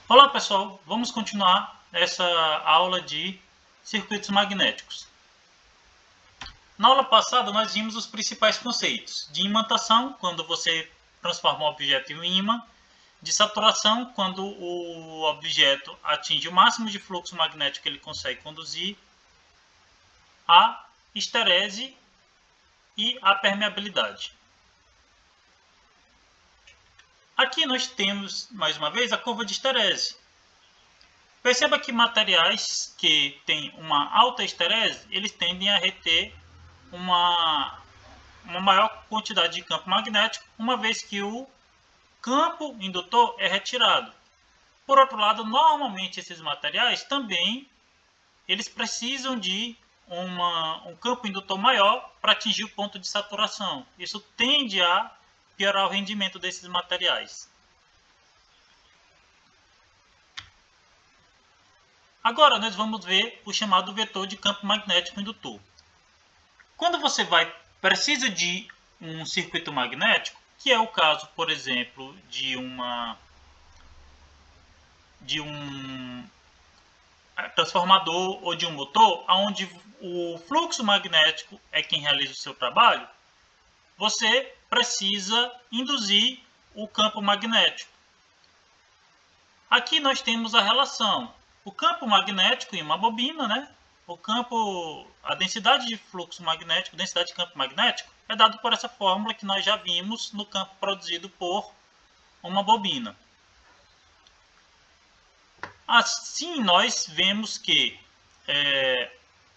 Olá pessoal, vamos continuar essa aula de circuitos magnéticos. Na aula passada nós vimos os principais conceitos de imantação, quando você transforma um objeto em um ímã, de saturação, quando o objeto atinge o máximo de fluxo magnético que ele consegue conduzir, a esterese e a permeabilidade. Aqui nós temos, mais uma vez, a curva de esterese. Perceba que materiais que têm uma alta esterese, eles tendem a reter uma maior quantidade de campo magnético, uma vez que o campo indutor é retirado. Por outro lado, normalmente esses materiais também eles precisam de um campo indutor maior para atingir o ponto de saturação. Isso tende a piorar o rendimento desses materiais. Agora nós vamos ver o chamado vetor de campo magnético indutor. Quando você precisa de um circuito magnético, que é o caso, por exemplo, de um transformador ou de um motor, onde o fluxo magnético é quem realiza o seu trabalho, você precisa induzir o campo magnético. Aqui nós temos a relação. O campo magnético em uma bobina, a densidade de fluxo magnético, densidade de campo magnético, é dado por essa fórmula que nós já vimos no campo produzido por uma bobina. Assim, nós vemos que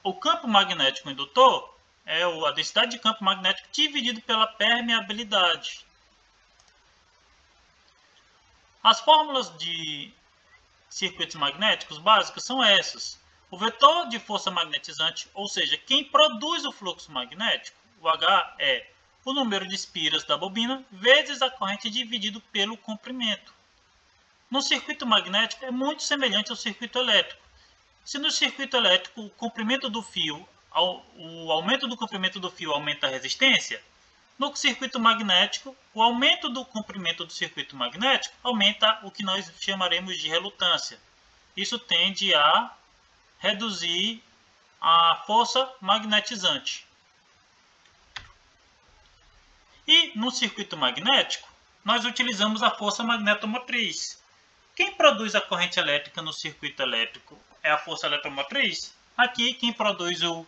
o campo magnético indutor é a densidade de campo magnético dividido pela permeabilidade. As fórmulas de circuitos magnéticos básicos são essas. O vetor de força magnetizante, ou seja, quem produz o fluxo magnético, o H é o número de espiras da bobina vezes a corrente dividido pelo comprimento. No circuito magnético é muito semelhante ao circuito elétrico. Se no circuito elétrico o comprimento do fio, o aumento do comprimento do fio aumenta a resistência, no circuito magnético, o aumento do comprimento do circuito magnético aumenta o que nós chamaremos de relutância. Isso tende a reduzir a força magnetizante. E no circuito magnético, nós utilizamos a força magnetomotriz. Quem produz a corrente elétrica no circuito elétrico é a força eletromotriz. Aqui, quem produz o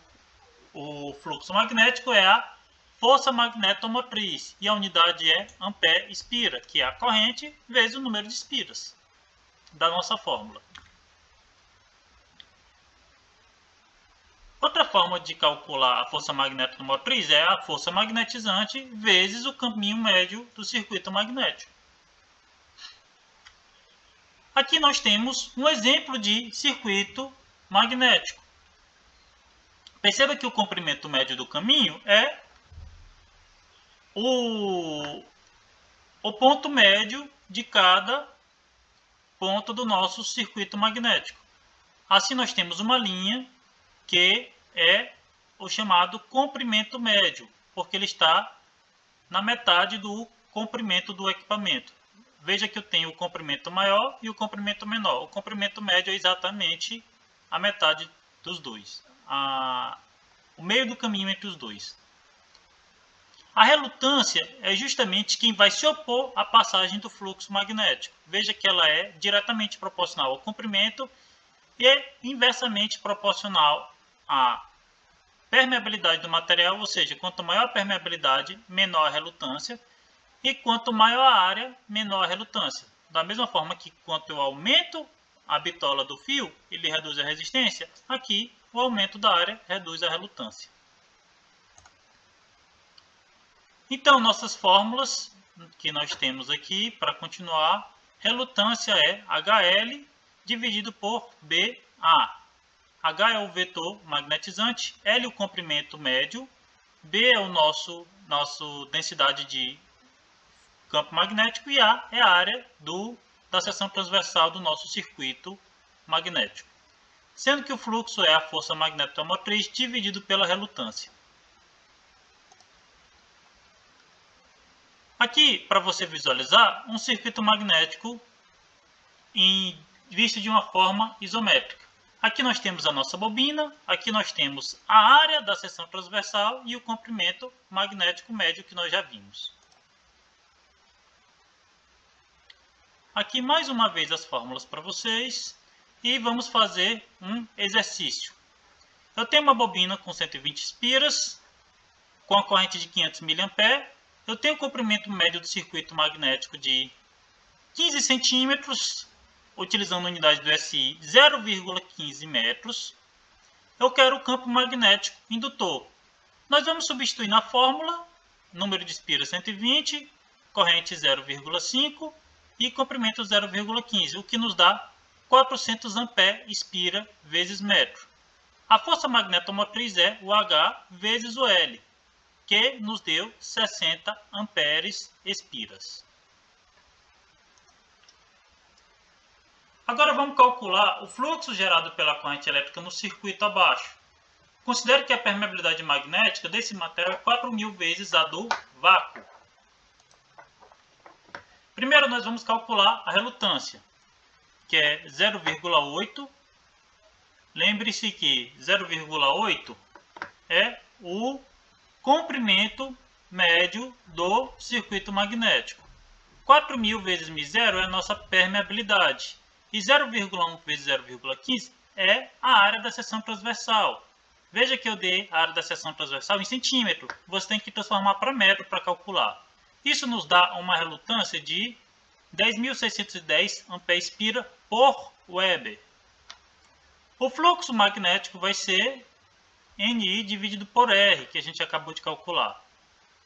fluxo magnético é a força magnetomotriz. E a unidade é ampere-espira, que é a corrente vezes o número de espiras da nossa fórmula. Outra forma de calcular a força magnetomotriz é a força magnetizante vezes o caminho médio do circuito magnético. Aqui nós temos um exemplo de circuito magnético. Perceba que o comprimento médio do caminho é o ponto médio de cada ponto do nosso circuito magnético. Assim nós temos uma linha que é o chamado comprimento médio, porque ele está na metade do comprimento do equipamento. Veja que eu tenho o comprimento maior e o comprimento menor. O comprimento médio é exatamente a metade dos dois. O meio do caminho entre os dois. A relutância é justamente quem vai se opor à passagem do fluxo magnético. Veja que ela é diretamente proporcional ao comprimento e é inversamente proporcional à permeabilidade do material, ou seja, quanto maior a permeabilidade, menor a relutância. E quanto maior a área, menor a relutância. Da mesma forma que quanto eu aumento a bitola do fio, ele reduz a resistência, aqui o aumento da área reduz a relutância. Então, nossas fórmulas que nós temos aqui, para continuar, relutância é HL dividido por BA. H é o vetor magnetizante, L é o comprimento médio, B é o nosso densidade de campo magnético e A é a área da seção transversal do nosso circuito magnético. Sendo que o fluxo é a força magnetomotriz dividido pela relutância. Aqui, para você visualizar, um circuito magnético em visto de uma forma isométrica. Aqui nós temos a nossa bobina, aqui nós temos a área da seção transversal e o comprimento magnético médio que nós já vimos. Aqui mais uma vez as fórmulas para vocês e vamos fazer um exercício. Eu tenho uma bobina com 120 espiras, com a corrente de 500 mA. Eu tenho o comprimento médio do circuito magnético de 15 centímetros, utilizando a unidade do SI 0,15 metros. Eu quero o campo magnético indutor. Nós vamos substituir na fórmula, número de espiras 120, corrente 0,5 e comprimento 0,15, o que nos dá 400 ampere espira vezes metro. A força magnetomotriz é o H vezes o L, que nos deu 60 amperes espiras. Agora vamos calcular o fluxo gerado pela corrente elétrica no circuito abaixo. Considere que a permeabilidade magnética desse material é 4.000 vezes a do vácuo. Primeiro nós vamos calcular a relutância, que é 0,8. Lembre-se que 0,8 é o comprimento médio do circuito magnético. 4.000 vezes μ0 é a nossa permeabilidade. E 0,1 vezes 0,15 é a área da seção transversal. Veja que eu dei a área da seção transversal em centímetro. Você tem que transformar para metro para calcular. Isso nos dá uma relutância de 10.610 ampere-espira por Weber. O fluxo magnético vai ser Ni dividido por R, que a gente acabou de calcular.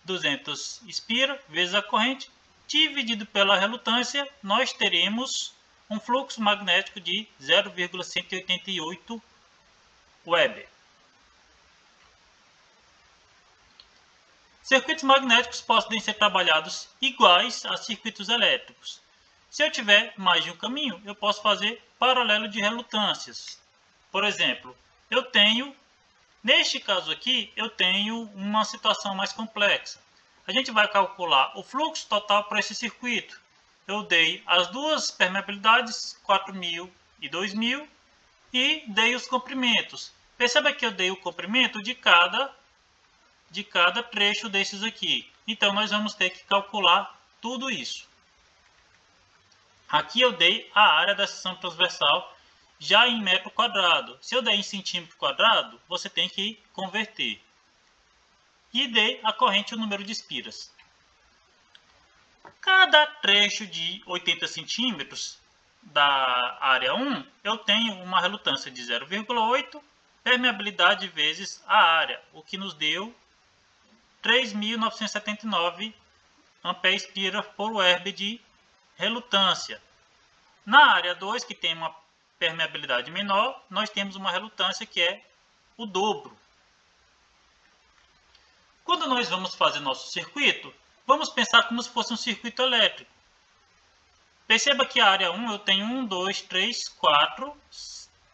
200 espira vezes a corrente, dividido pela relutância, nós teremos um fluxo magnético de 0,188 Weber. Circuitos magnéticos podem ser trabalhados iguais a circuitos elétricos. Se eu tiver mais de um caminho, eu posso fazer paralelo de relutâncias. Por exemplo, neste caso aqui, eu tenho uma situação mais complexa. A gente vai calcular o fluxo total para esse circuito. Eu dei as duas permeabilidades, 4.000 e 2.000, e dei os comprimentos. Perceba que eu dei o comprimento de cada trecho desses aqui. Então, nós vamos ter que calcular tudo isso. Aqui eu dei a área da seção transversal já em metro quadrado. Se eu der em centímetro quadrado, você tem que converter. E dei a corrente e o número de espiras. Cada trecho de 80 centímetros da área 1, eu tenho uma relutância de 0,8, permeabilidade vezes a área, o que nos deu 3.979 ampere-espira por Weber de relutância. Na área 2, que tem uma permeabilidade menor, nós temos uma relutância que é o dobro. Quando nós vamos fazer nosso circuito, vamos pensar como se fosse um circuito elétrico. Perceba que a área 1 eu tenho 1, 2, 3, 4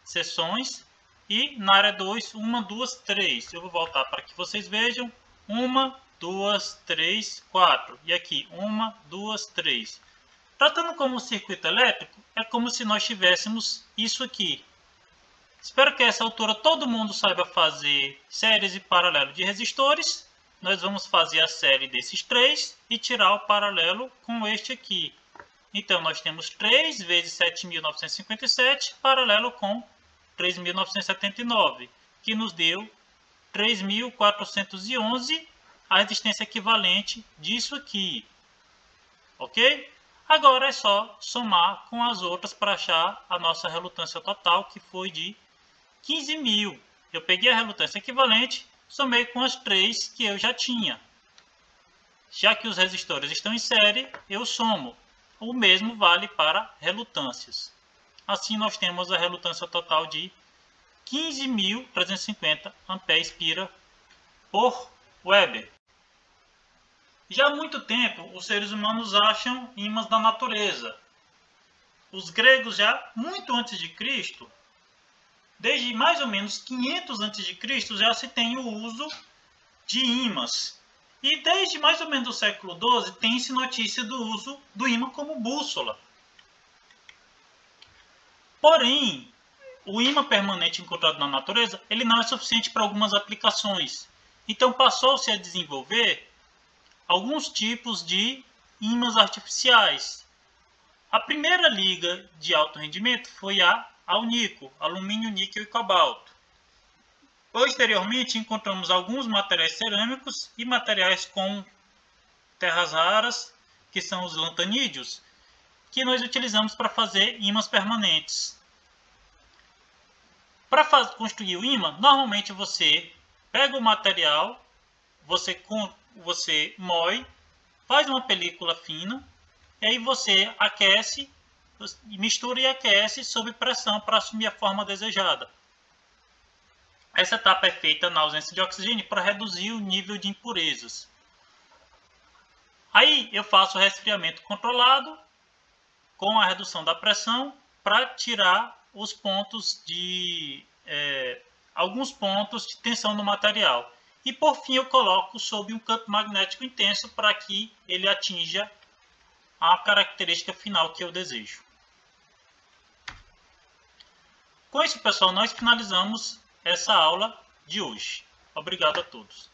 seções e na área 2, 1, 2, 3. Eu vou voltar para que vocês vejam. 1, 2, 3, 4. E aqui 1, 2, 3. Tratando como um circuito elétrico, é como se nós tivéssemos isso aqui. Espero que a essa altura todo mundo saiba fazer séries e paralelo de resistores. Nós vamos fazer a série desses três e tirar o paralelo com este aqui. Então, nós temos 3 vezes 7.957, paralelo com 3.979, que nos deu 3.411, a resistência equivalente disso aqui. Ok? Agora é só somar com as outras para achar a nossa relutância total, que foi de 15.000. Eu peguei a relutância equivalente, somei com as três que eu já tinha. Já que os resistores estão em série, eu somo. O mesmo vale para relutâncias. Assim, nós temos a relutância total de 15.350 ampere-espira por Weber. Já há muito tempo, os seres humanos acham ímãs da natureza. Os gregos, já muito antes de Cristo, desde mais ou menos 500 a.C., já se tem o uso de ímãs. E desde mais ou menos o século XII, tem-se notícia do uso do ímã como bússola. Porém, o ímã permanente encontrado na natureza, ele não é suficiente para algumas aplicações. Então passou-se a desenvolver alguns tipos de ímãs artificiais. A primeira liga de alto rendimento foi a alnico, alumínio, níquel e cobalto. Posteriormente, encontramos alguns materiais cerâmicos e materiais com terras raras, que são os lantanídeos, que nós utilizamos para fazer ímãs permanentes. Para construir o ímã, normalmente você pega o material, você moe, faz uma película fina, e aí você aquece, mistura e aquece sob pressão para assumir a forma desejada. Essa etapa é feita na ausência de oxigênio para reduzir o nível de impurezas. Aí eu faço o resfriamento controlado com a redução da pressão para tirar os pontos alguns pontos de tensão no material. E por fim eu coloco sob um campo magnético intenso para que ele atinja a característica final que eu desejo. Com isso, pessoal, nós finalizamos essa aula de hoje. Obrigado a todos.